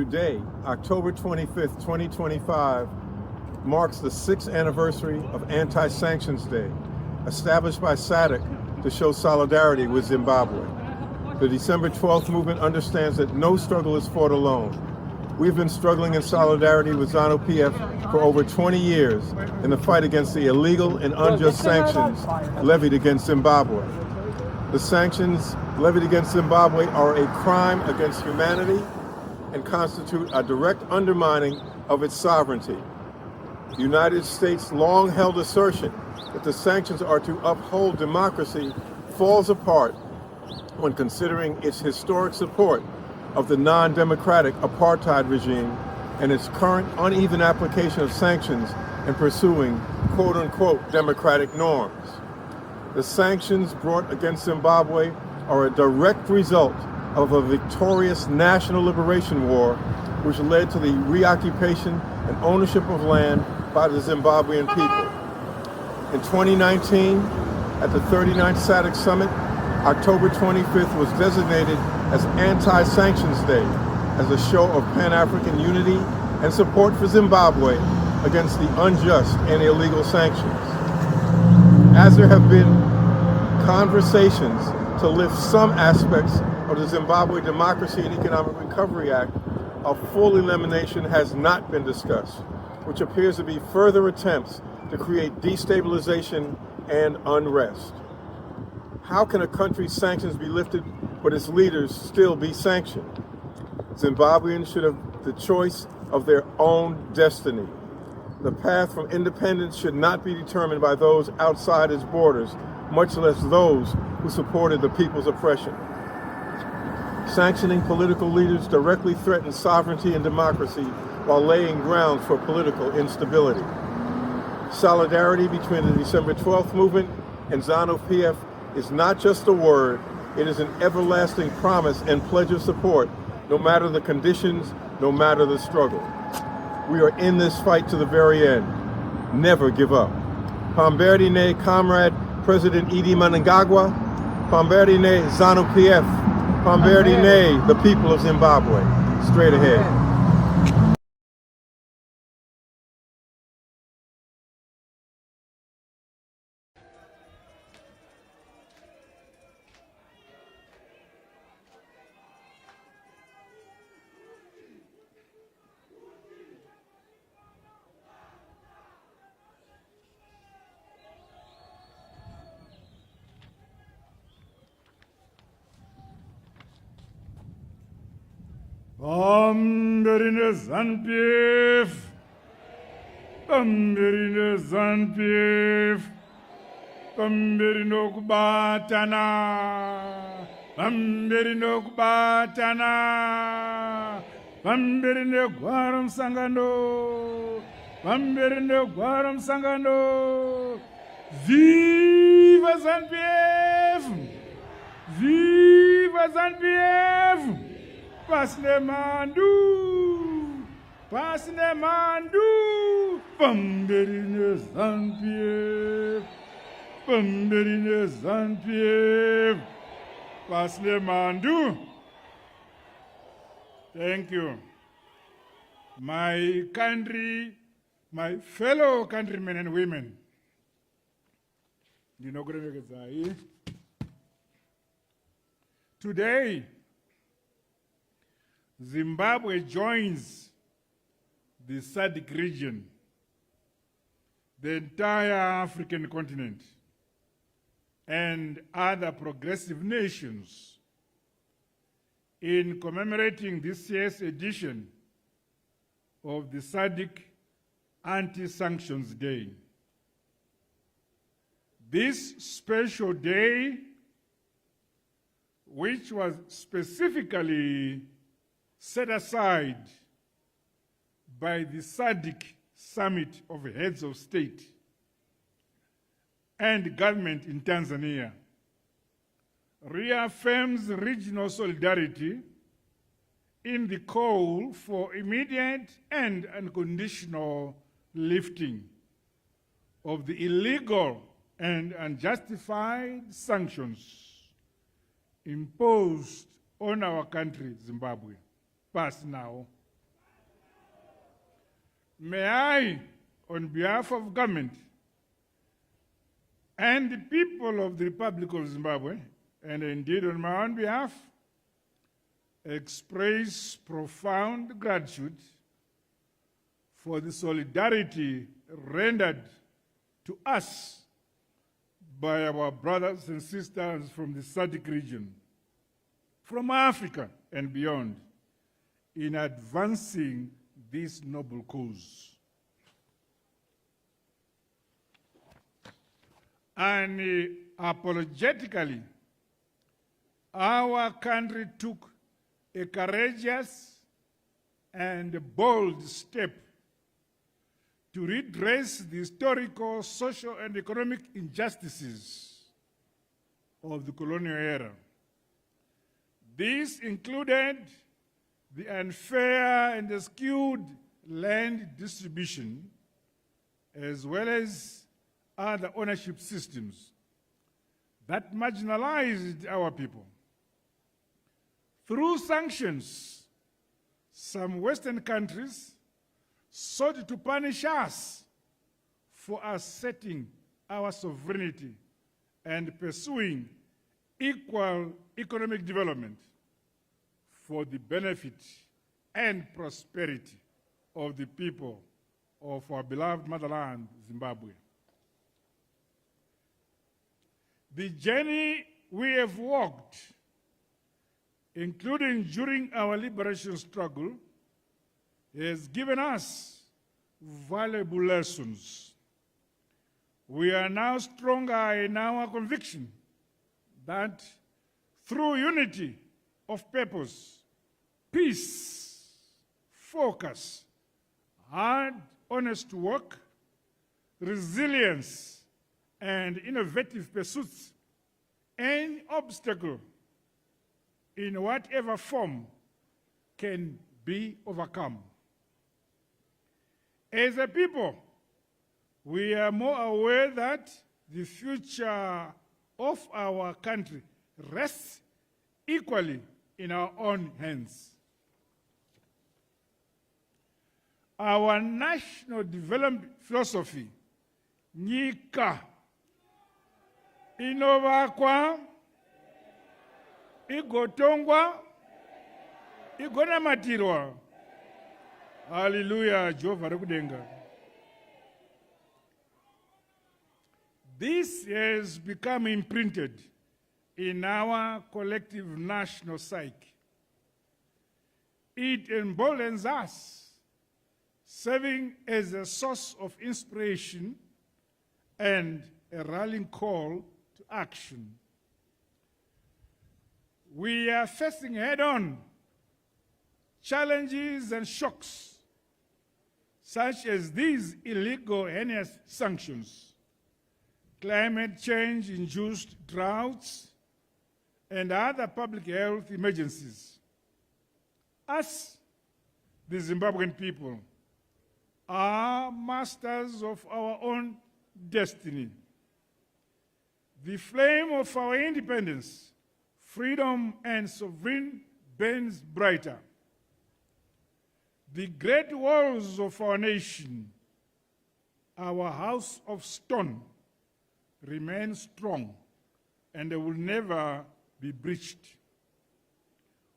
Today, October 25th, 2025, marks the 6th anniversary of Anti-Sanctions Day, established by SADC to show solidarity with Zimbabwe. The December 12th movement understands that no struggle is fought alone. We've been struggling in solidarity with ZANU-PF for over 20 years in the fight against the illegal and unjust sanctions levied against Zimbabwe. The sanctions levied against Zimbabwe are a crime against humanity and constitute a direct undermining of its sovereignty. The United States' long-held assertion that the sanctions are to uphold democracy falls apart when considering its historic support of the non-democratic apartheid regime and its current uneven application of sanctions in pursuing quote-unquote democratic norms. The sanctions brought against Zimbabwe are a direct result of a victorious national liberation war which led to the reoccupation and ownership of land by the Zimbabwean people. In 2019, at the 39th SADC Summit, October 25th was designated as Anti-Sanctions Day as a show of Pan-African unity and support for Zimbabwe against the unjust and illegal sanctions. As there have been conversations to lift some aspects of the Zimbabwe Democracy and Economic Recovery Act, a full elimination has not been discussed, which appears to be further attempts to create destabilization and unrest. How can a country's sanctions be lifted but its leaders still be sanctioned? Zimbabweans should have the choice of their own destiny. The path from independence should not be determined by those outside its borders, much less those who supported the people's oppression. Sanctioning political leaders directly threatens sovereignty and democracy while laying grounds for political instability. Solidarity between the December 12th movement and ZANU-PF is not just a word, it is an everlasting promise and pledge of support, no matter the conditions, no matter the struggle. We are in this fight to the very end. Never give up. Verdree, comrade President E.D. Mnangagwa. Verdree, ZANU-PF. Verdree, the people of Zimbabwe. Straight ahead. Bamberine ZANU-PF, Bamberine ZANU-PF, Bamberine kubatana, Bamberine kubatana, Bamberine gwara msangano, Bamberine gwara msangano. Viva ZANU-PF! Viva ZANU-PF! Pasnemandu, Pasnemandu, Bamberine ZANU-PF, Bamberine ZANU-PF, Pasnemandu. Thank you. My country, my fellow countrymen and women, today, Zimbabwe joins the SADC region, the entire African continent, and other progressive nations in commemorating this year's edition of the SADC Anti-Sanctions Day. This special day, which was specifically set aside by the SADC Summit of Heads of State and Government in Tanzania, reaffirms regional solidarity in the call for immediate and unconditional lifting of the illegal and unjustified sanctions imposed on our country, Zimbabwe. Pass now, may I, on behalf of government and the people of the Republic of Zimbabwe, and indeed on my own behalf, express profound gratitude for the solidarity rendered to us by our brothers and sisters from the SADC region, from Africa and beyond, in advancing this noble cause. And apologetically, our country took a courageous and bold step to redress the historical, social, and economic injustices of the colonial era. This included the unfair and skewed land distribution, as well as other ownership systems that marginalized our people. Through sanctions, some Western countries sought to punish us for asserting our sovereignty and pursuing equal economic development for the benefit and prosperity of the people of our beloved motherland, Zimbabwe. The journey we have walked, including during our liberation struggle, has given us valuable lessons. We are now stronger in our conviction that through unity of purpose, peace, focus, hard, honest work, resilience, and innovative pursuits, any obstacle in whatever form can be overcome. As a people, we are more aware that the future of our country rests equally in our own hands. Our national development philosophy, nyika inovakwa, igotongwa, igonamatirwa. Hallelujah, Jehovah Rekudenga. This has become imprinted in our collective national psyche. It emboldens us, serving as a source of inspiration and a rallying call to action. We are facing head-on challenges and shocks, such as these illegal heinous sanctions, climate change-induced droughts, and other public health emergencies. Us, the Zimbabwean people, are masters of our own destiny. The flame of our independence, freedom, and sovereignty burns brighter. The great walls of our nation, our house of stone, remain strong and they will never be breached.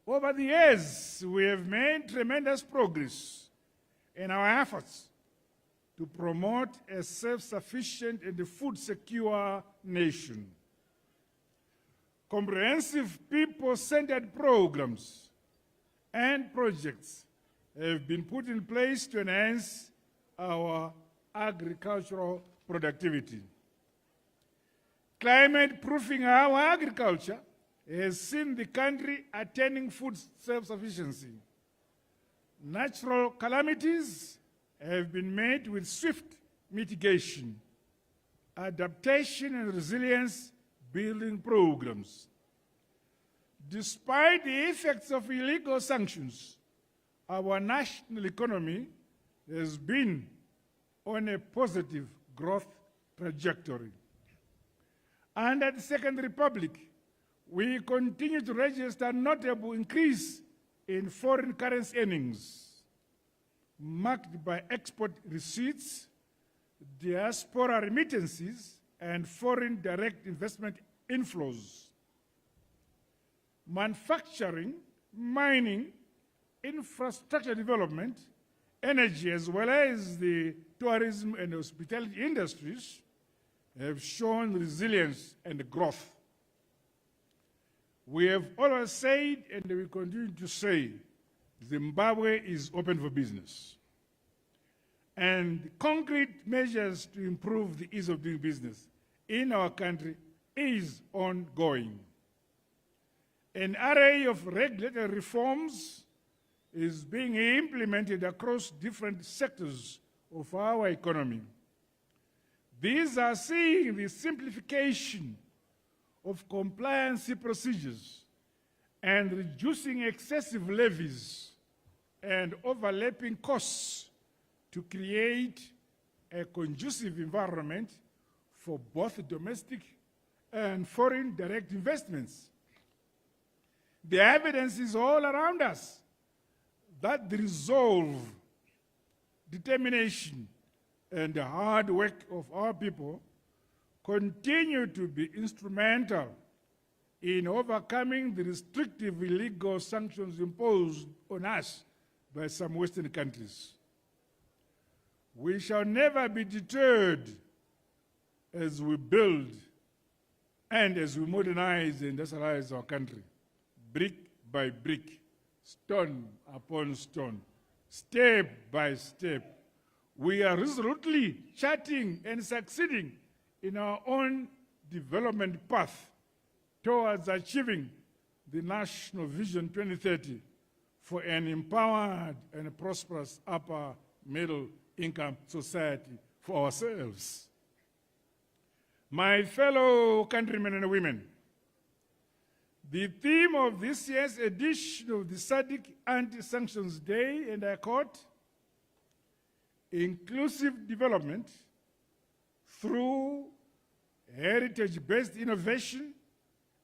Over the years, we have made tremendous progress in our efforts to promote a self-sufficient and food-secure nation. Comprehensive people-centered programs and projects have been put in place to enhance our agricultural productivity. Climate-proofing our agriculture has seen the country attaining food self-sufficiency. Natural calamities have been met with swift mitigation, adaptation, and resilience building programs. Despite the effects of illegal sanctions, our national economy has been on a positive growth trajectory. Under the Second Republic, we continue to register a notable increase in foreign currency earnings. marked by export receipts, diaspora remittances, and foreign direct investment inflows. Manufacturing, mining, infrastructure development, energy, as well as the tourism and hospitality industries have shown resilience and growth. We have always said, and we continue to say, Zimbabwe is open for business. And concrete measures to improve the ease of doing business in our country is ongoing. An array of regulatory reforms is being implemented across different sectors of our economy. These are seeing the simplification of compliance procedures and reducing excessive levies and overlapping costs to create a conducive environment for both domestic and foreign direct investments. The evidence is all around us that the resolve, determination, and the hard work of our people continue to be instrumental in overcoming the restrictive illegal sanctions imposed on us by some Western countries. We shall never be deterred as we build and as we modernize and industrialize our country, brick by brick, stone upon stone, step by step. We are resolutely charting and succeeding in our own development path towards achieving the National Vision 2030 for an empowered and prosperous upper middle income society for ourselves. My fellow countrymen and women, the theme of this year's edition of the SADC Anti-Sanctions Day, and I quote, inclusive development through heritage-based innovation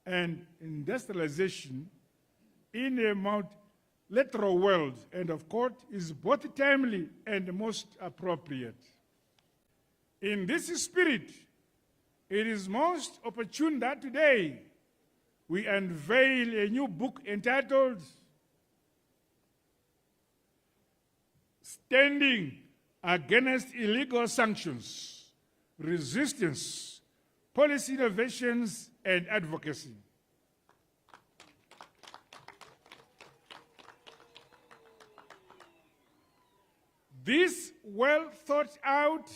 and industrialization in a multilateral world, and of course, is both timely and most appropriate. In this spirit, it is most opportune that today we unveil a new book entitled Standing Against Illegal Sanctions, Resistance, Policy Innovations, and Advocacy. This well thought out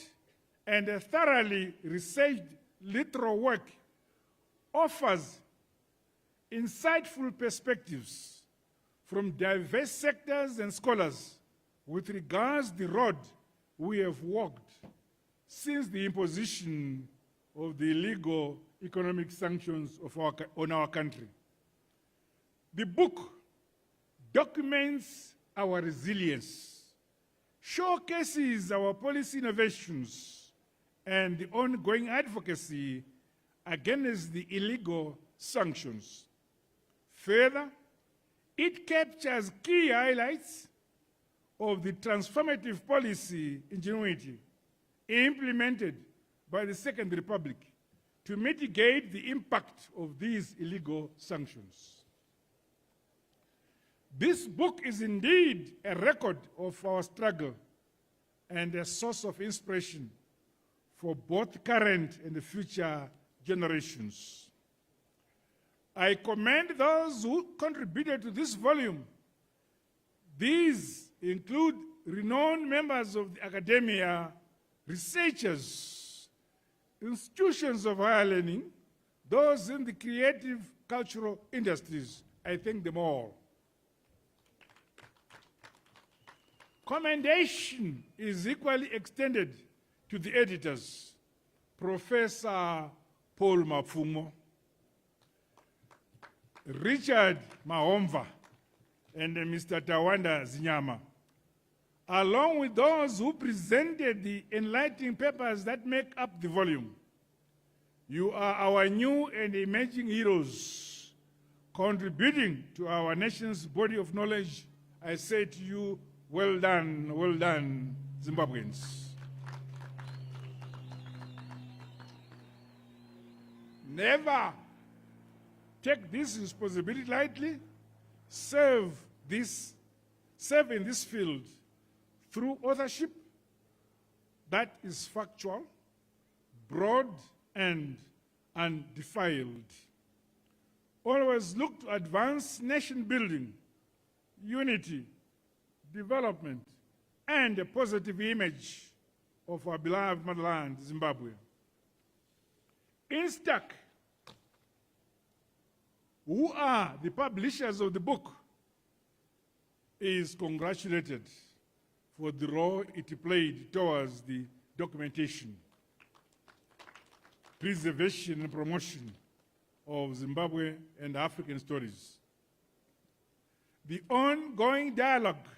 and thoroughly researched literal work offers insightful perspectives from diverse sectors and scholars with regards to the road we have walked since the imposition of the illegal economic sanctions on our country. The book documents our resilience, showcases our policy innovations, and the ongoing advocacy against the illegal sanctions. Further, it captures key highlights of the transformative policy ingenuity implemented by the Second Republic to mitigate the impact of these illegal sanctions. This book is indeed a record of our struggle and a source of inspiration for both current and future generations. I commend those who contributed to this volume. These include renowned members of the academia, researchers, institutions of higher learning, those in the creative cultural industries. I thank them all. Commendation is equally extended to the editors, Professor Paul Mapfumo, Richard Mahomva, and Mr. Tawanda Zinyama, along with those who presented the enlightening papers that make up the volume. You are our new and emerging heroes, contributing to our nation's body of knowledge. I say to you, Well done, Zimbabweans. Never take this responsibility lightly. Serve in this field through authorship that is factual, broad, and undefiled. Always look to advance nation building, unity, development, and a positive image of our beloved motherland, Zimbabwe. Instac, who are the publishers of the book, is congratulated for the role it played towards the documentation, preservation, and promotion of Zimbabwe and African stories. The ongoing dialogue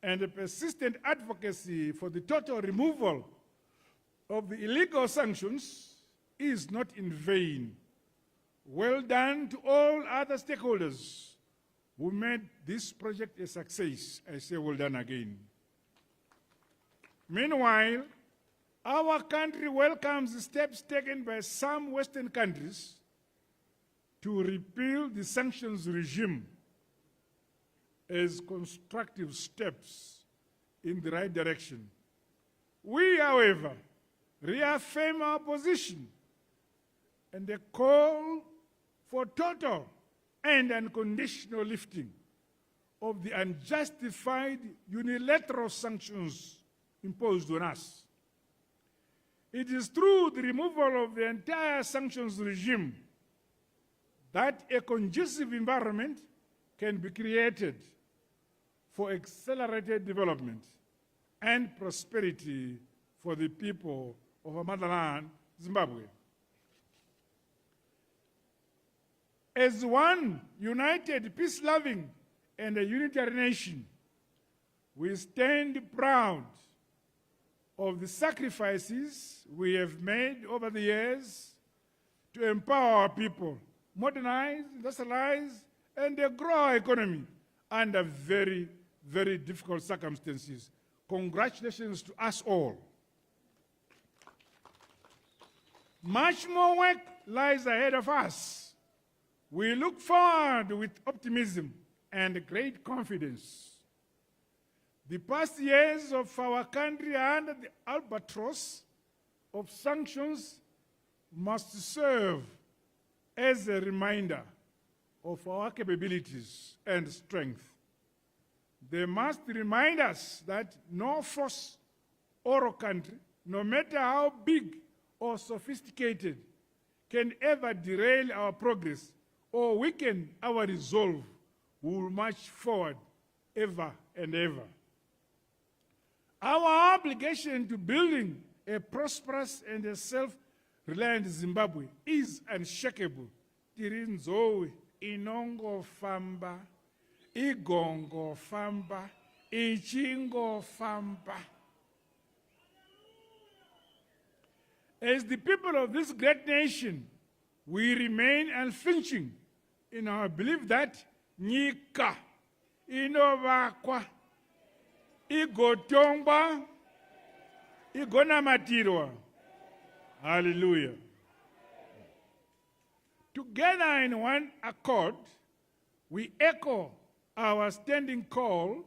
and the persistent advocacy for the total removal of the illegal sanctions is not in vain. Well done to all other stakeholders who made this project a success. I say well done again. Meanwhile, our country welcomes the steps taken by some Western countries to repeal the sanctions regime as constructive steps in the right direction. We, however, reaffirm our position and the call for total and unconditional lifting of the unjustified unilateral sanctions imposed on us. It is through the removal of the entire sanctions regime that a conducive environment can be created for accelerated development and prosperity for the people of our motherland, Zimbabwe. As one united, peace-loving, and a unitary nation, we stand proud of the sacrifices we have made over the years to empower our people, modernize, industrialize, and grow our economy under very, very difficult circumstances. Congratulations to us all. Much more work lies ahead of us. We look forward with optimism and great confidence. The past years of our country under the albatross of sanctions must serve as a reminder of our capabilities and strength. They must remind us that no force or country, no matter how big or sophisticated, can ever derail our progress or weaken our resolve. We will march forward ever and ever. Our obligation to building a prosperous and a self-reliant Zimbabwe is unshakable. Tirinzowe inongo famba, igongo famba, ichingo famba. As the people of this great nation, we remain unflinching in our belief that nyika inovakwa, igotongwa, igonamatirwa. Hallelujah. Together in one accord, we echo our standing call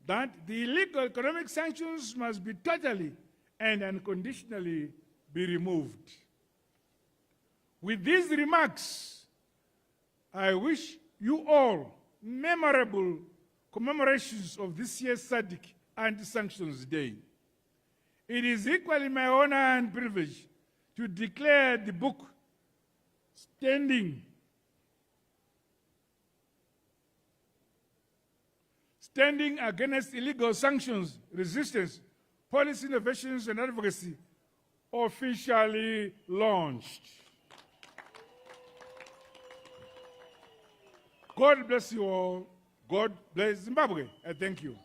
that the illegal economic sanctions must be totally and unconditionally be removed. With these remarks, I wish you all memorable commemorations of this year's SADC Anti-Sanctions Day. It is equally my honor and privilege to declare the book Standing Against Illegal Sanctions, Resistance, Policy Innovations and Advocacy officially launched. God bless you all. God bless Zimbabwe. I thank you.